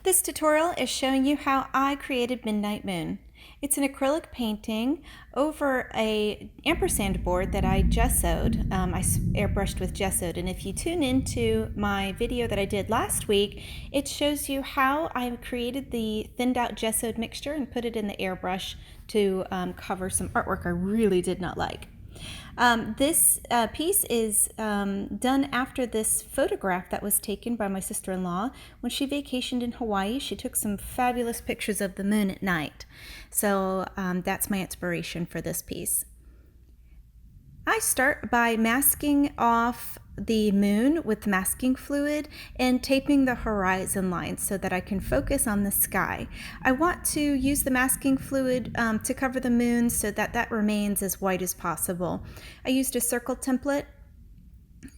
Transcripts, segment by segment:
This tutorial is showing you how I created Midnight Moon. It's an acrylic painting over a ampersand board that I gessoed. I airbrushed with gessoed, and if you tune into my video that I did last week, it shows you how I created the thinned out gessoed mixture and put it in the airbrush to cover some artwork I really did not like. This piece is done after this photograph that was taken by my sister-in-law when she vacationed in Hawaii. She took some fabulous pictures of the moon at night. So that's my inspiration for this piece. I start by masking off the moon with masking fluid and taping the horizon line so that I can focus on the sky. I want to use the masking fluid to cover the moon so that that remains as white as possible. I used a circle template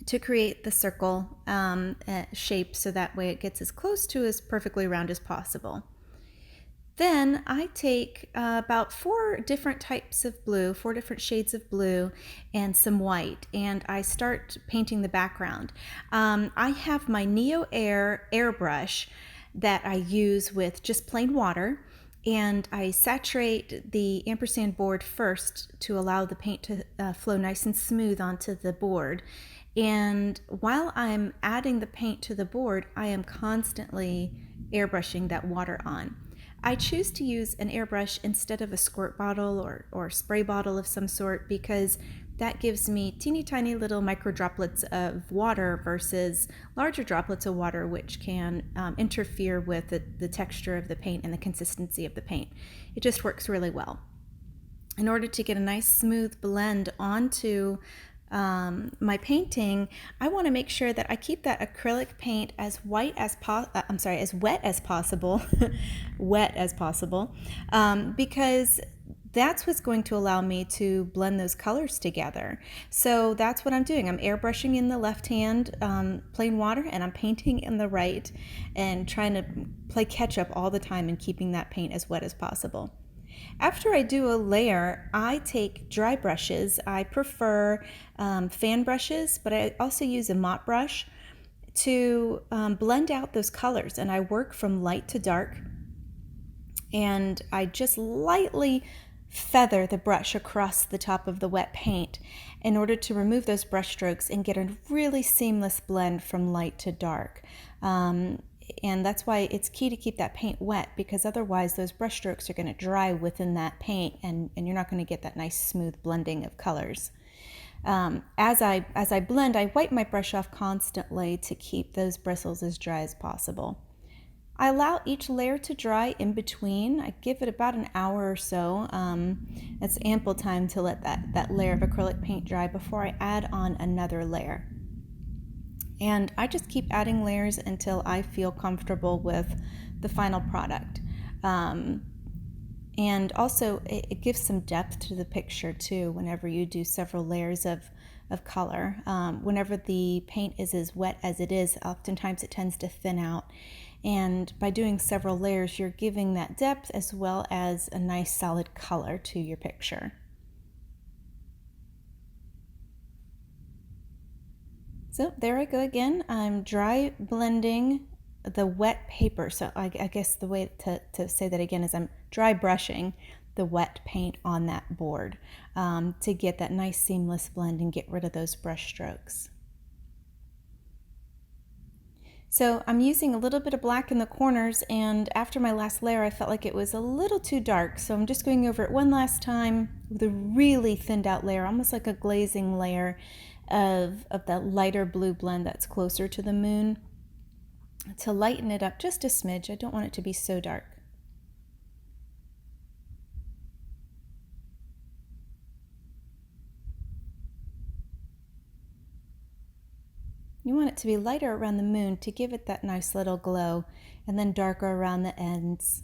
to create the circle shape so that way it gets as close to as perfectly round as possible. Then I take about 4 different types of blue, 4 different shades of blue and some white, and I start painting the background. I have my Neo Air airbrush that I use with just plain water, and I saturate the ampersand board first to allow the paint to flow nice and smooth onto the board. And while I'm adding the paint to the board, I am constantly airbrushing that water on. I choose to use an airbrush instead of a squirt bottle or spray bottle of some sort because that gives me teeny tiny little micro droplets of water versus larger droplets of water, which can interfere with the texture of the paint and the consistency of the paint. It just works really well. In order to get a nice smooth blend onto my painting, I want to make sure that I keep that acrylic paint as wet as possible, because that's what's going to allow me to blend those colors together. So that's what I'm doing. I'm airbrushing in the left hand, plain water, and I'm painting in the right, and trying to play catch up all the time and keeping that paint as wet as possible. After I do a layer, I take dry brushes. I prefer fan brushes, but I also use a mop brush to blend out those colors. And I work from light to dark. And I just lightly feather the brush across the top of the wet paint in order to remove those brush strokes and get a really seamless blend from light to dark. And that's why it's key to keep that paint wet, because otherwise those brush strokes are going to dry within that paint and you're not going to get that nice smooth blending of colors. As I blend, I wipe my brush off constantly to keep those bristles as dry as possible. I allow each layer to dry in between. I give it about an hour or so. That's ample time to let that layer of acrylic paint dry before I add on another layer. And I just keep adding layers until I feel comfortable with the final product. And also it gives some depth to the picture too whenever you do several layers of color. Whenever the paint is as wet as it is, oftentimes it tends to thin out. And by doing several layers, you're giving that depth as well as a nice solid color to your picture. So there I go again. I'm dry blending the wet paper. So I guess the way to say that again is I'm dry brushing the wet paint on that board to get that nice seamless blend and get rid of those brush strokes. So I'm using a little bit of black in the corners, and after my last layer I felt like it was a little too dark, so I'm just going over it one last time with a really thinned out layer, almost like a glazing layer of that lighter blue blend that's closer to the moon, to lighten it up just a smidge. I don't want it to be so dark. You want it to be lighter around the moon to give it that nice little glow, and then darker around the ends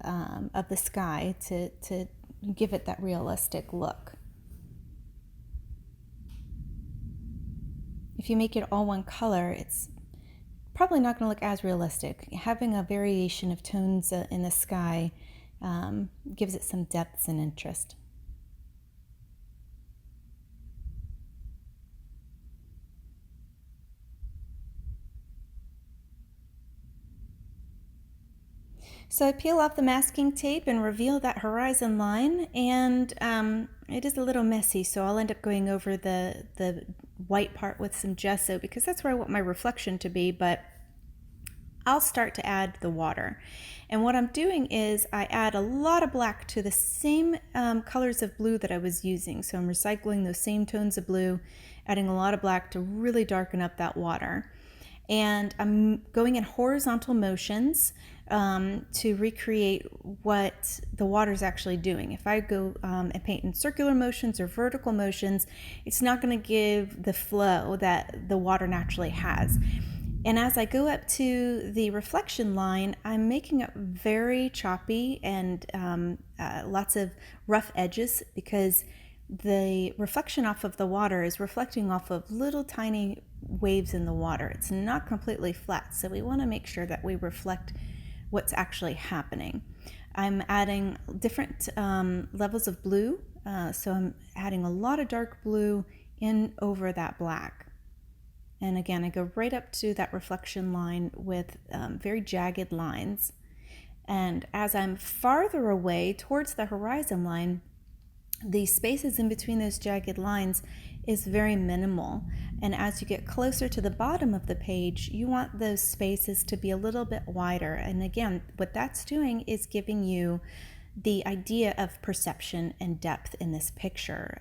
of the sky to give it that realistic look. If you make it all one color, it's probably not going to look as realistic. Having a variation of tones in the sky gives it some depth and interest. So I peel off the masking tape and reveal that horizon line, and it is a little messy, so I'll end up going over the white part with some gesso because that's where I want my reflection to be, but I'll start to add the water. And what I'm doing is I add a lot of black to the same colors of blue that I was using. So I'm recycling those same tones of blue, adding a lot of black to really darken up that water. And I'm going in horizontal motions to recreate what the water is actually doing. If I go and paint in circular motions or vertical motions, it's not going to give the flow that the water naturally has. And as I go up to the reflection line, I'm making it very choppy and lots of rough edges because the reflection off of the water is reflecting off of little tiny waves in the water. It's not completely flat, so we want to make sure that we reflect what's actually happening. I'm adding different levels of blue, so I'm adding a lot of dark blue in over that black. And again, I go right up to that reflection line with very jagged lines. And as I'm farther away towards the horizon line, the spaces in between those jagged lines is very minimal. And as you get closer to the bottom of the page, you want those spaces to be a little bit wider. And again, what that's doing is giving you the idea of perception and depth in this picture.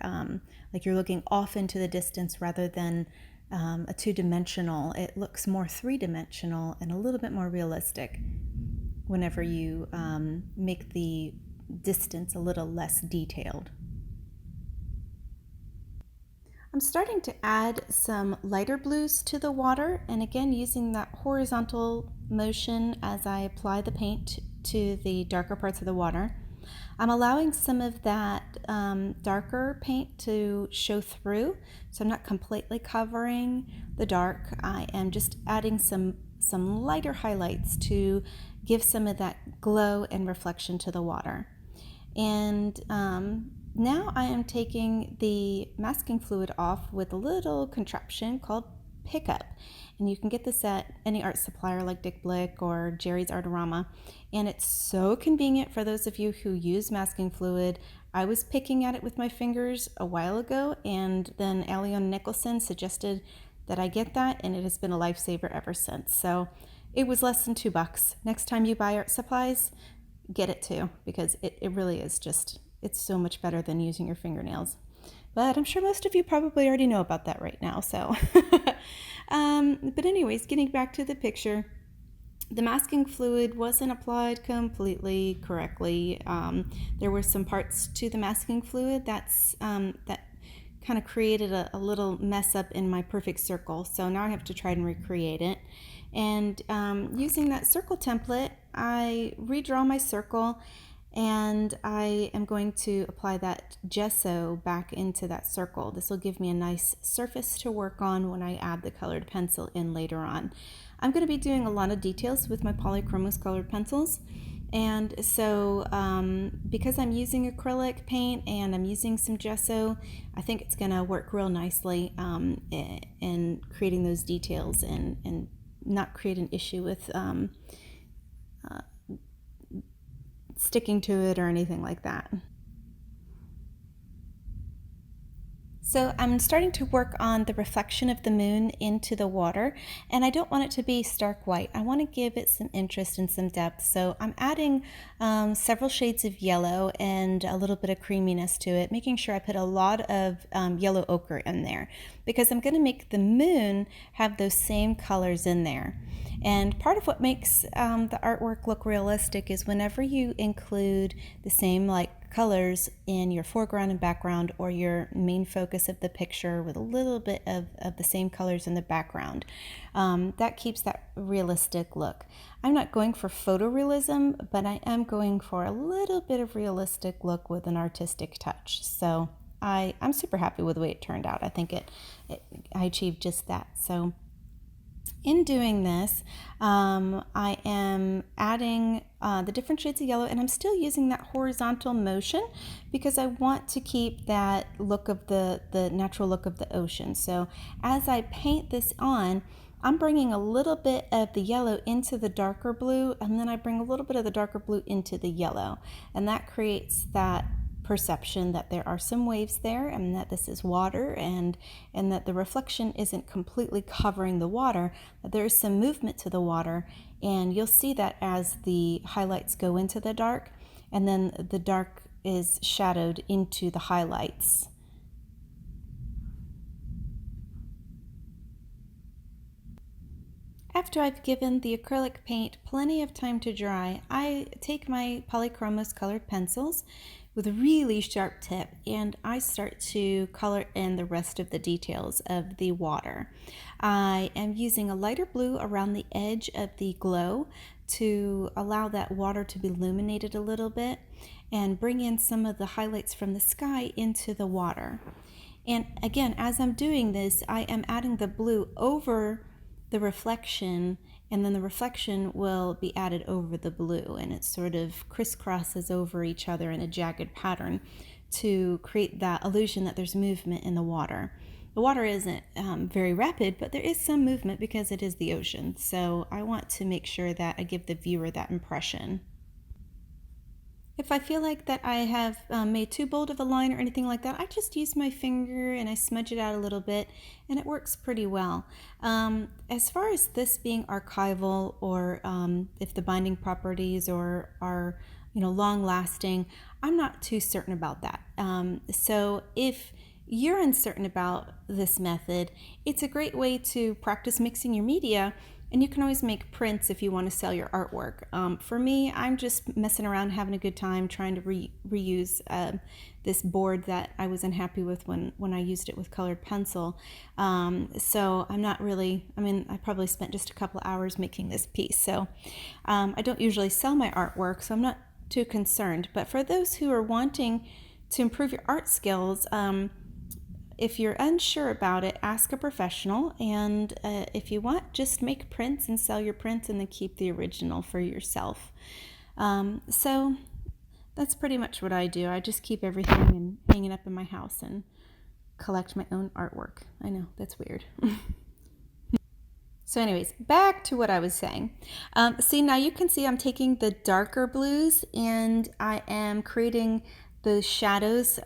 Like you're looking off into the distance rather than a two-dimensional. It looks more three-dimensional and a little bit more realistic whenever you make the distance a little less detailed. I'm starting to add some lighter blues to the water, and again using that horizontal motion as I apply the paint to the darker parts of the water. I'm allowing some of that darker paint to show through, so I'm not completely covering the dark. I am just adding some lighter highlights to give some of that glow and reflection to the water. And now I am taking the masking fluid off with a little contraption called Pickup. And you can get this at any art supplier like Dick Blick or Jerry's Artarama. And it's so convenient for those of you who use masking fluid. I was picking at it with my fingers a while ago, and then Allione Nicholson suggested that I get that, and it has been a lifesaver ever since. So it was less than $2. Next time you buy art supplies, get it too, because it really is just, it's so much better than using your fingernails. But I'm sure most of you probably already know about that right now, so. But anyways, getting back to the picture, the masking fluid wasn't applied completely correctly. There were some parts to the masking fluid that kind of created a little mess up in my perfect circle, so now I have to try and recreate it. And using that circle template, I redraw my circle, and I am going to apply that gesso back into that circle. This will give me a nice surface to work on when I add the colored pencil in later on. I'm going to be doing a lot of details with my Polychromos colored pencils, and so because I'm using acrylic paint and I'm using some gesso, I think it's going to work real nicely in creating those details and not create an issue with sticking to it or anything like that. So I'm starting to work on the reflection of the moon into the water, and I don't want it to be stark white. I want to give it some interest and some depth. So I'm adding several shades of yellow and a little bit of creaminess to it, making sure I put a lot of yellow ochre in there, because I'm going to make the moon have those same colors in there. And part of what makes the artwork look realistic is whenever you include the same colors in your foreground and background, or your main focus of the picture with a little bit of the same colors in the background. That keeps that realistic look. I'm not going for photorealism, but I am going for a little bit of realistic look with an artistic touch. So I'm super happy with the way it turned out. I think I achieved just that. So in doing this, I am adding the different shades of yellow, and I'm still using that horizontal motion because I want to keep that look of the natural look of the ocean. So as I paint this on, I'm bringing a little bit of the yellow into the darker blue, and then I bring a little bit of the darker blue into the yellow, and that creates that perception that there are some waves there and that this is water, and that the reflection isn't completely covering the water, that there is some movement to the water. And you'll see that as the highlights go into the dark, and then the dark is shadowed into the highlights. After I've given the acrylic paint plenty of time to dry, I take my Polychromos colored pencils with a really sharp tip, and I start to color in the rest of the details of the water. I am using a lighter blue around the edge of the glow to allow that water to be illuminated a little bit and bring in some of the highlights from the sky into the water. And again, as I'm doing this, I am adding the blue over the reflection, and then the reflection will be added over the blue, and it sort of crisscrosses over each other in a jagged pattern to create that illusion that there's movement in the water. The water isn't very rapid, but there is some movement because it is the ocean, so I want to make sure that I give the viewer that impression. If I feel like that I have made too bold of a line or anything like that, I just use my finger and I smudge it out a little bit, and it works pretty well. As far as this being archival, or if the binding properties are long lasting, I'm not too certain about that. So if you're uncertain about this method, it's a great way to practice mixing your media. And you can always make prints if you want to sell your artwork. For me, I'm just messing around, having a good time, trying to reuse this board that I was unhappy with when I used it with colored pencil. So I'm not really, I probably spent just a couple hours making this piece. So I don't usually sell my artwork, so I'm not too concerned. But for those who are wanting to improve your art skills, if you're unsure about it, ask a professional, and if you want, just make prints and sell your prints and then keep the original for yourself. So that's pretty much what I do. I just keep everything and hang it up in my house and collect my own artwork. I know, that's weird. So anyways, back to what I was saying. See, now you can see I'm taking the darker blues and I am creating the shadows.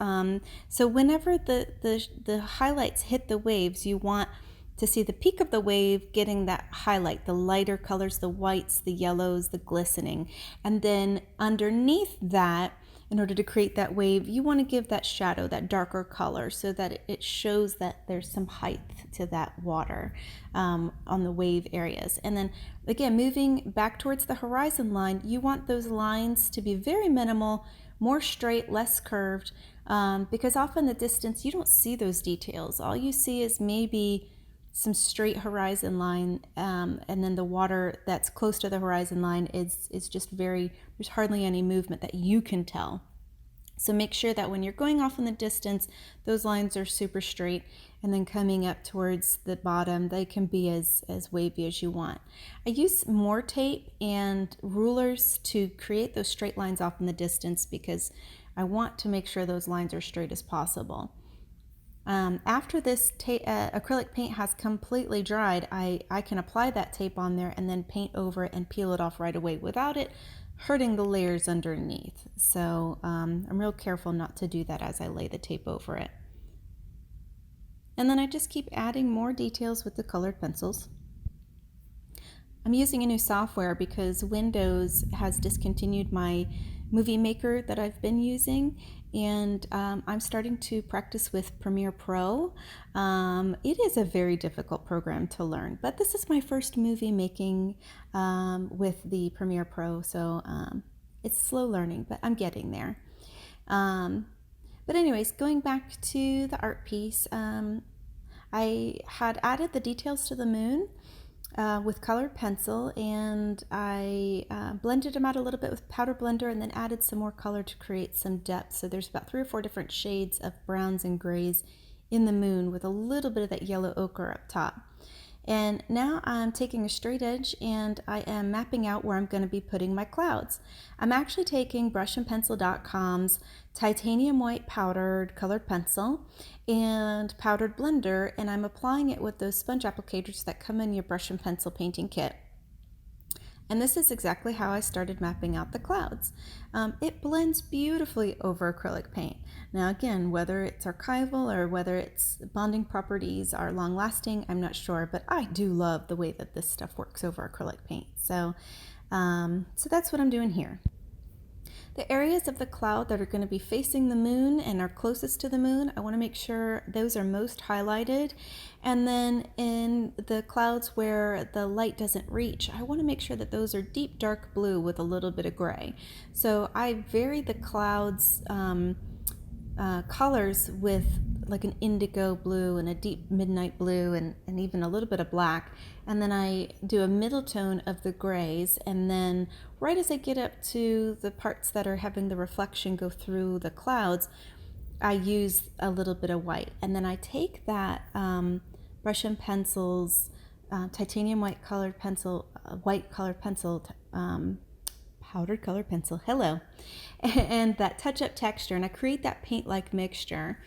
So whenever the highlights hit the waves, you want to see the peak of the wave getting that highlight, the lighter colors, the whites, the yellows, the glistening. And then underneath that, in order to create that wave, you want to give that shadow, that darker color, so that it shows that there's some height to that water on the wave areas. And then again, moving back towards the horizon line, you want those lines to be very minimal, more straight, less curved, because off in the distance you don't see those details. All you see is maybe some straight horizon line, and then the water that's close to the horizon line is just there's hardly any movement that you can tell. So make sure that when you're going off in the distance, those lines are super straight, and then coming up towards the bottom, they can be as wavy as you want. I use more tape and rulers to create those straight lines off in the distance because I want to make sure those lines are straight as possible. After this acrylic paint has completely dried, I can apply that tape on there and then paint over it and peel it off right away without it hurting the layers underneath. So I'm real careful not to do that as I lay the tape over it. And then I just keep adding more details with the colored pencils. I'm using a new software because Windows has discontinued my movie maker that I've been using, and I'm starting to practice with Premiere Pro. It is a very difficult program to learn, but this is my first movie making with the Premiere Pro, so it's slow learning, but I'm getting there. But anyways, going back to the art piece, I had added the details to the moon with colored pencil, and I blended them out a little bit with powder blender and then added some more color to create some depth. So there's about 3 or 4 different shades of browns and grays in the moon with a little bit of that yellow ochre up top. And now I'm taking a straight edge and I am mapping out where I'm going to be putting my clouds. I'm actually taking brushandpencil.com's titanium white powdered colored pencil and powdered blender, and I'm applying it with those sponge applicators that come in your brush and pencil painting kit. And this is exactly how I started mapping out the clouds. It blends beautifully over acrylic paint. Now again, whether it's archival or whether its bonding properties are long lasting, I'm not sure, but I do love the way that this stuff works over acrylic paint. So that's what I'm doing here. The areas of the cloud that are going to be facing the moon and are closest to the moon, I want to make sure those are most highlighted. And then in the clouds where the light doesn't reach, I want to make sure that those are deep dark blue with a little bit of gray. So I vary the clouds colors with like an indigo blue and a deep midnight blue and even a little bit of black, and then I do a middle tone of the grays, and then right as I get up to the parts that are having the reflection go through the clouds, I use a little bit of white, and then I take that brush and pencils titanium white colored pencil, powdered colored pencil, hello, and that touch-up texture, and I create that paint-like mixture,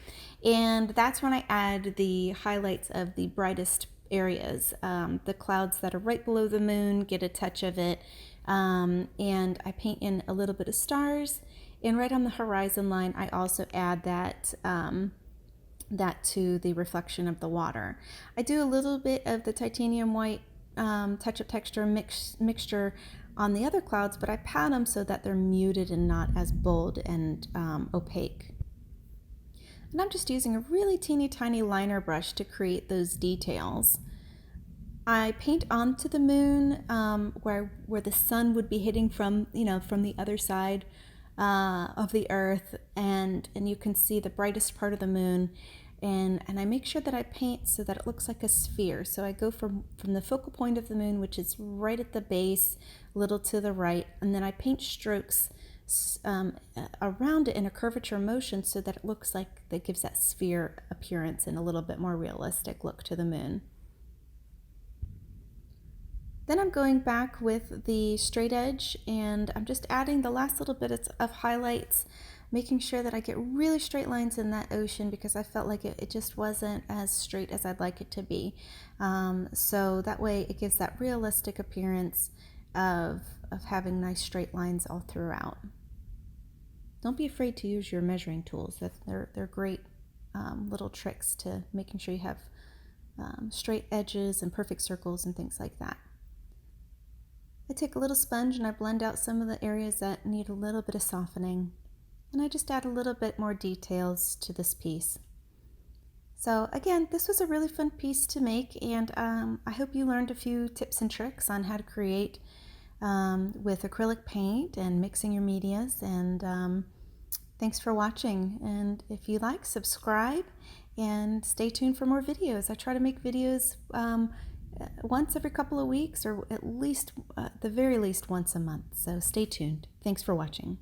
and that's when I add the highlights of the brightest areas. The clouds that are right below the moon get a touch of it, and I paint in a little bit of stars, and right on the horizon line I also add that to the reflection of the water. I do a little bit of the titanium white touch-up texture mixture on the other clouds, but I pat them so that they're muted and not as bold and opaque. And I'm just using a really teeny tiny liner brush to create those details. I paint onto the moon where the sun would be hitting from the other side of the earth, and you can see the brightest part of the moon. And I make sure that I paint so that it looks like a sphere. So I go from the focal point of the moon, which is right at the base, a little to the right, and then I paint strokes around it in a curvature motion so that it looks like that gives that sphere appearance and a little bit more realistic look to the moon. Then I'm going back with the straight edge, and I'm just adding the last little bit of highlights, making sure that I get really straight lines in that ocean because I felt like it just wasn't as straight as I'd like it to be. So that way it gives that realistic appearance of having nice straight lines all throughout. Don't be afraid to use your measuring tools. They're great little tricks to making sure you have straight edges and perfect circles and things like that. I take a little sponge and I blend out some of the areas that need a little bit of softening. And I just add a little bit more details to this piece. So again, this was a really fun piece to make, and I hope you learned a few tips and tricks on how to create with acrylic paint and mixing your medias. And thanks for watching. And if you like, subscribe and stay tuned for more videos. I try to make videos once every couple of weeks, or at least, the very least once a month. So stay tuned. Thanks for watching.